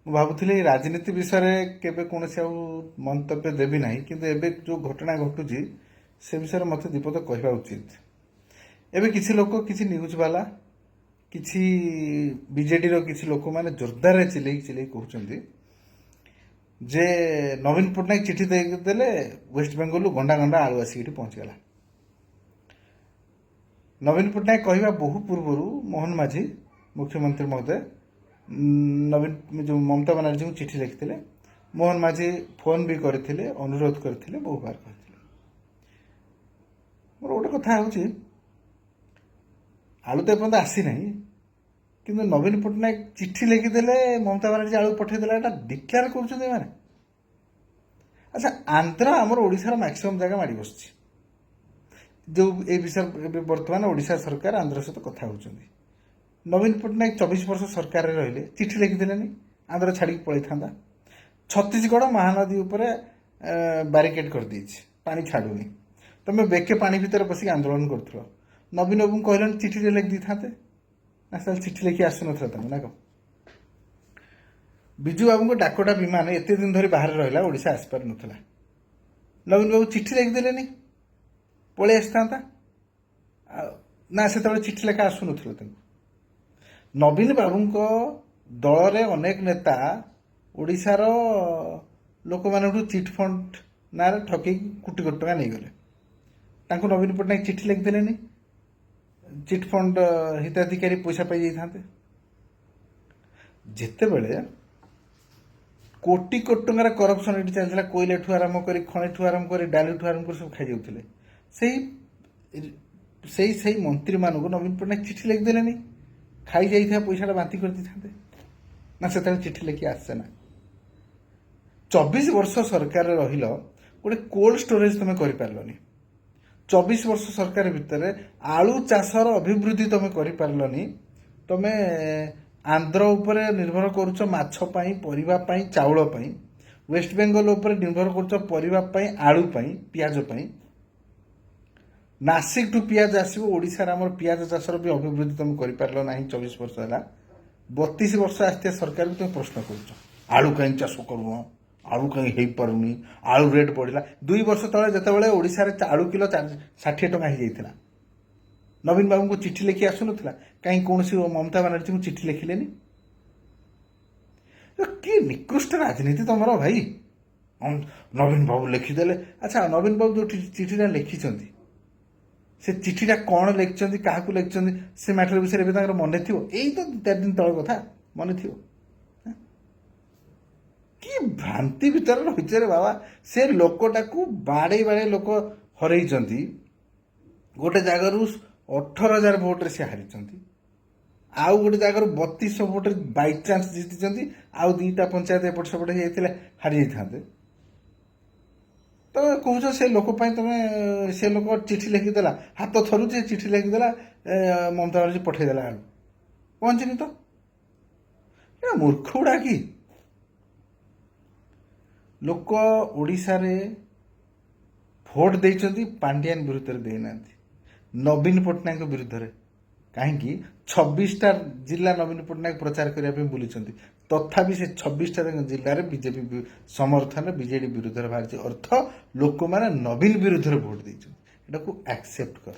ମୁଁ ଭାବୁଥିଲି ରାଜନୀତି ବିଷୟରେ କେବେ କୌଣସି ଆଉ ମନ୍ତବ୍ୟ ଦେବି ନାହିଁ, କିନ୍ତୁ ଏବେ ଯେଉଁ ଘଟଣା ଘଟୁଛି ସେ ବିଷୟରେ ମୋତେ ଦୀପଦ କହିବା ଉଚିତ। ଏବେ କିଛି ଲୋକ, କିଛି ନ୍ୟୁଜ୍ ବାଲା, କିଛି ବିଜେଡିର କିଛି ଲୋକମାନେ ଜୋରଦାରରେ ଚିଲେଇ ଚିଲେଇ କହୁଛନ୍ତି ଯେ ନବୀନ ପଟ୍ଟନାୟକ ଚିଠି ଦେଇଦେଲେ ୱେଷ୍ଟବେଙ୍ଗଲରୁ ଗଣ୍ଡା ଗଣ୍ଡା ଆଳୁ ଆସିକି ଏଠି ପହଞ୍ଚିଗଲା। ନବୀନ ପଟ୍ଟନାୟକ କହିବା ବହୁ ପୂର୍ବରୁ ମୋହନ ମାଝୀ ମୁଖ୍ୟମନ୍ତ୍ରୀ ମହୋଦୟ ନବୀନ ଯେଉଁ ମମତା ବାନାର୍ଜୀଙ୍କୁ ଚିଠି ଲେଖିଥିଲେ। ମୋହନ ମାଝୀ ଫୋନ୍ ବି କରିଥିଲେ, ଅନୁରୋଧ କରିଥିଲେ, ବହୁବାର କହିଥିଲେ। ମୋର ଗୋଟେ କଥା ହେଉଛି, ଆଳୁ ତ ଏପର୍ଯ୍ୟନ୍ତ ଆସିନାହିଁ, କିନ୍ତୁ ନବୀନ ପଟ୍ଟନାୟକ ଚିଠି ଲେଖିଦେଲେ ମମତା ବାନାର୍ଜୀ ଆଳୁ ପଠାଇଦେଲା, ଏଇଟା ଡିକ୍ଲେୟାର କରୁଛନ୍ତି ଏମାନେ। ଆଚ୍ଛା, ଆନ୍ଧ୍ର ଆମର ଓଡ଼ିଶାର ମ୍ୟାକ୍ସିମମ୍ ଜାଗା ମାଡ଼ି ବସିଛି। ଯେଉଁ ଏ ବିଷୟରେ ଏବେ ବର୍ତ୍ତମାନ ଓଡ଼ିଶା ସରକାର ଆନ୍ଧ୍ର ସହିତ କଥା ହେଉଛନ୍ତି। ନବୀନ ପଟ୍ଟନାୟକ 24 ବର୍ଷ ସରକାରରେ ରହିଲେ, ଚିଠି ଲେଖିଦେଲେନି, ଆନ୍ଧ୍ର ଛାଡ଼ିକି ପଳେଇଥାନ୍ତା। ଛତିଶଗଡ଼ ମହାନଦୀ ଉପରେ ବ୍ୟାରିକେଡ୍ କରିଦେଇଛି, ପାଣି ଛାଡ଼ୁନି। ତମେ ବେକେ ପାଣି ଭିତରେ ବସିକି ଆନ୍ଦୋଳନ କରୁଥିଲ, ନବୀନ ବାବୁଙ୍କୁ କହିଲେନି ଚିଠିରେ ଲେଖି ଦେଇଥାନ୍ତେ ନା? ତାହେଲେ ଚିଠି ଲେଖି ଆସୁନଥିଲା ତମେ ନା କ'ଣ? ବିଜୁ ବାବୁଙ୍କ ଡାକଟା ବିମାନ ଏତେ ଦିନ ଧରି ବାହାରେ ରହିଲା, ଓଡ଼ିଶା ଆସିପାରୁନଥିଲା। ନବୀନ ବାବୁ ଚିଠି ଲେଖିଦେଲେନି, ପଳେଇ ଆସିଥାନ୍ତା ନା? ସେତେବେଳେ ଚିଠି ଲେଖା ଆସୁନଥିଲା ତାଙ୍କୁ। ନବୀନ ବାବୁଙ୍କ ଦଳରେ ଅନେକ ନେତା ଓଡ଼ିଶାର ଲୋକମାନଙ୍କଠୁ ଚିଟ୍ ଫଣ୍ଡ ନାଁରେ ଠକେଇକି କୋଟି କୋଟି ଟଙ୍କା ନେଇଗଲେ। ତାଙ୍କୁ ନବୀନ ପଟ୍ଟନାୟକ ଚିଠି ଲେଖିଦେଲେନି, ଚିଟ୍ ଫଣ୍ଡ ହିତାଧିକାରୀ ପଇସା ପାଇଯାଇଥାନ୍ତେ। ଯେତେବେଳେ କୋଟି କୋଟି ଟଙ୍କାର କରପସନ୍ ଏଠି ଚାଲିଥିଲା, କୋଇଲାଠୁ ଆରମ୍ଭ କରି, ଖଣିଠୁ ଆରମ୍ଭ କରି, ଡାଲିଠୁ ଆରମ୍ଭ କରି ସବୁ ଖାଇଯାଉଥିଲେ, ସେଇ ମନ୍ତ୍ରୀମାନଙ୍କୁ ନବୀନ ପଟ୍ଟନାୟକ ଚିଠି ଲେଖିଦେଲେନି, ଖାଇଯାଇଥିବା ପଇସାଟା ବାନ୍ତି କରିଦେଇଥାନ୍ତେ ନା? ସେତେବେଳେ ଚିଠି ଲେଖି ଆସେ ନା? 24 ବର୍ଷ ସରକାରରେ ରହିଲ, ଗୋଟେ କୋଲ୍ଡ ଷ୍ଟୋରେଜ ତମେ କରିପାରିଲନି। 24 ବର୍ଷ ସରକାର ଭିତରେ ଆଳୁ ଚାଷର ଅଭିବୃଦ୍ଧି ତମେ କରିପାରିଲନି। ତମେ ଆନ୍ଧ୍ର ଉପରେ ନିର୍ଭର କରୁଛ ମାଛ ପାଇଁ, ପରିବା ପାଇଁ, ଚାଉଳ ପାଇଁ। ୱେଷ୍ଟବେଙ୍ଗଲ ଉପରେ ନିର୍ଭର କରୁଛ ପରିବା ପାଇଁ, ଆଳୁ ପାଇଁ, ପିଆଜ ପାଇଁ। ନାସିକଠୁ ପିଆଜ ଆସିବ, ଓଡ଼ିଶାରେ ଆମର ପିଆଜ ଚାଷର ବି ଅଭିବୃଦ୍ଧି ତମେ କରିପାରିଲ ନାହିଁ 24 ବର୍ଷ ହେଲା। 32 ବର୍ଷ ଆସିଥିବା ସରକାରକୁ ତୁମେ ପ୍ରଶ୍ନ କରୁଛ, ଆଳୁ କାହିଁ ଚାଷ କରୁନ, ଆଳୁ କାହିଁ ହେଇପାରୁନି, ଆଳୁ ରେଟ୍ ବଢ଼ିଲା। 2 ବର୍ଷ ତଳେ ଯେତେବେଳେ ଓଡ଼ିଶାରେ ଆଳୁ କିଲୋ 60 ଟଙ୍କା ହେଇଯାଇଥିଲା, ନବୀନ ବାବୁଙ୍କୁ ଚିଠି ଲେଖି ଆସୁନଥିଲା? କାହିଁ କୌଣସି ମମତା ବାନାର୍ଜୀଙ୍କୁ ଚିଠି ଲେଖିଲେନି? କି ନିକୃଷ୍ଟ ରାଜନୀତି ତମର ଭାଇ। ନବୀନ ବାବୁ ଲେଖିଦେଲେ। ଆଚ୍ଛା, ନବୀନ ବାବୁ ଯେଉଁ ଚିଠିଟା ଲେଖିଛନ୍ତି, ସେ ଚିଠିଟା କ'ଣ ଲେଖିଛନ୍ତି, କାହାକୁ ଲେଖିଛନ୍ତି, ସେ ମ୍ୟାଟର ବିଷୟରେ ଏବେ ତାଙ୍କର ମନେ ଥିବ? ଏଇ ତ 4 ଦିନ ତଳ କଥା, ମନେ ଥିବ? କି ଭ୍ରାନ୍ତି ଭିତରେ ରହିছে ରେ ବାବା। ସେ ଲୋକଟାକୁ ବାଡ଼େଇ ବାଡ଼େଇ ଲୋକ ହରେଇଛନ୍ତି। ଗୋଟେ ଜାଗାରୁ 18,000 ଭୋଟରେ ସେ ହାରିଛନ୍ତି, ଆଉ ଗୋଟେ ଜାଗାରୁ 3200 ଭୋଟରେ ବାଇଚାନ୍ସ ଜିତିଛନ୍ତି, ଆଉ 2ଟା ପଞ୍ଚାୟତ ଏପଟ ସେପଟ ହେଇଯାଇଥିଲେ ହାରିଯାଇଥାନ୍ତେ। ତମେ କହୁଛ ସେ ଲୋକ ପାଇଁ ତମେ, ସେ ଲୋକ ଚିଠି ଲେଖିଦେଲା, ହାତ ଥରୁଛି, ଚିଠି ଲେଖିଦେଲା, ମମତା ବାନାର୍ଜୀ ପଠେଇଦେଲା, ଆଳୁ ପହଞ୍ଚିନି ତ? ଏଇଟା ମୂର୍ଖ ଗୁଡ଼ା କି ଲୋକ ଓଡ଼ିଶାରେ ଭୋଟ ଦେଇଛନ୍ତି, ପାଣ୍ଡିଆନ ବିରୁଦ୍ଧରେ ଦେଇନାହାନ୍ତି, ନବୀନ ପଟ୍ଟନାୟକଙ୍କ ବିରୁଦ୍ଧରେ। କାହିଁକି? 26ଟା ଜିଲ୍ଲା ନବୀନ ପଟ୍ଟନାୟକ ପ୍ରଚାର କରିବା ପାଇଁ ବୁଲିଛନ୍ତି, ତଥାପି ସେ 26ଟା ଜିଲ୍ଲାରେ ବିଜେପି ସମର୍ଥନରେ ବିଜେଡି ବିରୁଦ୍ଧରେ ବାହାରିଛି। ଅର୍ଥ ଲୋକମାନେ ନବୀନ ବିରୁଦ୍ଧରେ ଭୋଟ ଦେଇଛନ୍ତି। ଏଟାକୁ ଆକ୍ସେପ୍ଟ କର।